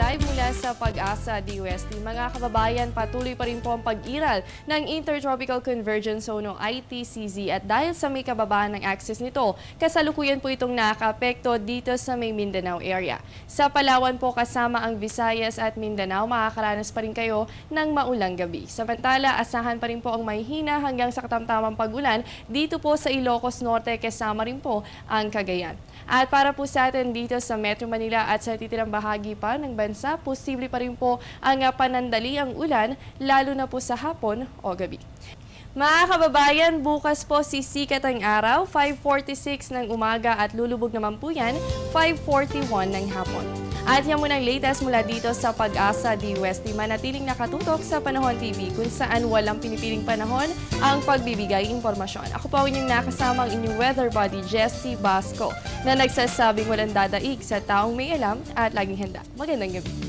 live mula sa Pag-asa DOST. Mga kababayan, patuloy pa rin po ang pag-iral ng Intertropical Convergence Zone o ITCZ at dahil sa may kababaan ng axis nito, kasalukuyan po itong nakaka-apekto dito sa may Mindanao area. Sa Palawan po kasama ang Visayas at Mindanao, makakaranas pa rin kayo ng maulang gabi. Samantala, asahan pa rin po ang mahina hanggang sa katamtamang pag-ulan dito po sa Ilocos Norte, kasama rin po ang Cagayan. At para po sa atin dito sa Metro Manila at sa titirang bahagi pa ng bansa, posible pa rin po ang panandaliang ulan, lalo na po sa hapon o gabi. Mga kababayan, bukas po sisikat ang araw, 5:46 ng umaga at lulubog naman po yan, 5:41 ng hapon. At yan muna ang latest mula dito sa Pag-asa DOST. Manatiling nakatutok sa Panahon TV kung saan walang pinipiling panahon ang pagbibigay impormasyon. Ako po ang inyong nakasama ang inyong weather buddy, Jessie Basco, na nagsasabing walang dadaig sa taong may alam at laging handa. Magandang gabi.